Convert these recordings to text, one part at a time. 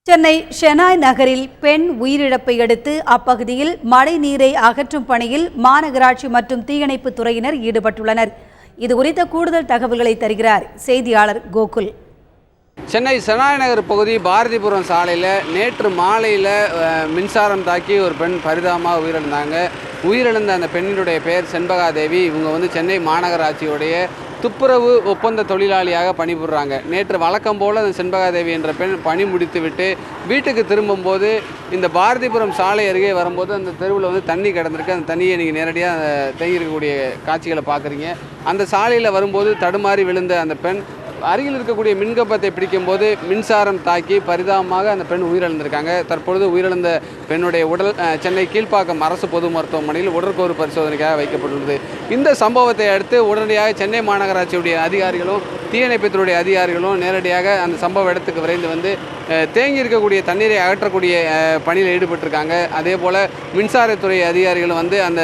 சென்னை ஷெனாய் நகரில் பெண் உயிரிழப்பை அடுத்து அப்பகுதியில் மழை நீரை அகற்றும் பணியில் மாநகராட்சி மற்றும் தீயணைப்பு துறையினர் ஈடுபட்டுள்ளனர். இது குறித்த கூடுதல் தகவல்களை தருகிறார் செய்தியாளர் கோகுல். சென்னை ஷெனாய் நகர் பகுதி பாரதிபுரம் சாலையில் நேற்று மாலையில் மின்சாரம் தாக்கி ஒரு பெண் பரிதாபமாக உயிரிழந்தாங்க. உயிரிழந்த அந்த பெண்ணினுடைய பெயர் செண்பகாதேவி. இவங்க சென்னை மாநகராட்சியுடைய துப்புரவு ஒப்பந்த தொழிலாளியாக பணிபுரிறாங்க. நேற்று வழக்கம் போல் அந்த செண்பகாதேவி என்ற பெண் பணி முடித்துவிட்டு வீட்டுக்கு திரும்பும்போது இந்த பாரதிபுரம் சாலை அருகே வரும்போது அந்த தெருவில் தண்ணி கிடந்திருக்கு. அந்த தண்ணியை நீங்கள் நேரடியாக தேங்கியிருக்கக்கூடிய காட்சிகளை பார்க்குறீங்க. அந்த சாலையில் வரும்போது தடுமாறி விழுந்த அந்த பெண் அருகில் இருக்கக்கூடிய மின்கம்பத்தை பிடிக்கும்போது மின்சாரம் தாக்கி பரிதாபமாக அந்த பெண் உயிரிழந்திருக்காங்க. தற்பொழுது உயிரிழந்த பெண்ணுடைய உடல் சென்னை கீழ்ப்பாக்கம் அரசு பொது மருத்துவமனையில் உடற்கூறு பரிசோதனைக்காக வைக்கப்பட்டுள்ளது. இந்த சம்பவத்தை அடுத்து உடனடியாக சென்னை மாநகராட்சியுடைய அதிகாரிகளும் தீயணைப்புத்துறை அதிகாரிகளும் நேரடியாக அந்த சம்பவ இடத்துக்கு விரைந்து தேங்கி இருக்கக்கூடிய தண்ணீரை அகற்றக்கூடிய பணியில் ஈடுபட்டிருக்காங்க. அதே போல் மின்சாரத்துறை அதிகாரிகளும் அந்த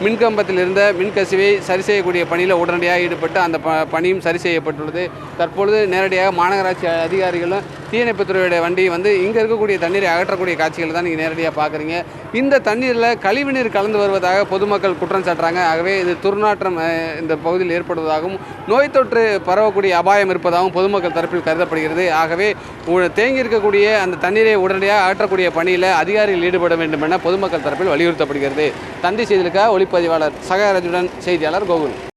மின்கம்பத்தில் இருந்த மின்கசிவை சரி செய்யக்கூடிய பணியில் உடனடியாக ஈடுபட்டு அந்த பணியும் சரி செய்யப்பட்டுள்ளது. தற்பொழுது நேரடியாக மாநகராட்சி அதிகாரிகளும் தீயணைப்புத்துறையுடைய வண்டி இங்கே இருக்கக்கூடிய தண்ணீரை அகற்றக்கூடிய காட்சிகள் தான் நீங்கள் நேரடியாக பார்க்குறீங்க. இந்த தண்ணீரில் கழிவுநீர் கலந்து வருவதாக பொதுமக்கள் குற்றம் சாட்டுறாங்க. ஆகவே இது துர்நாற்றம் இந்த பகுதியில் ஏற்படுவதாகவும் நோய் தொற்று பரவக்கூடிய அபாயம் இருப்பதாகவும் பொதுமக்கள் தரப்பில் கருதப்படுகிறது. ஆகவே தேங்கி இருக்கக்கூடிய அந்த தண்ணீரை உடனடியாக அகற்றக்கூடிய பணியில் அதிகாரிகள் ஈடுபட வேண்டும் என பொதுமக்கள் தரப்பில் வலியுறுத்தப்படுகிறது. தந்தி செய்திகளுக்காக ஒளிப்பதிவாளர் சகாராஜுடன் செய்தியாளர் கோகுல்.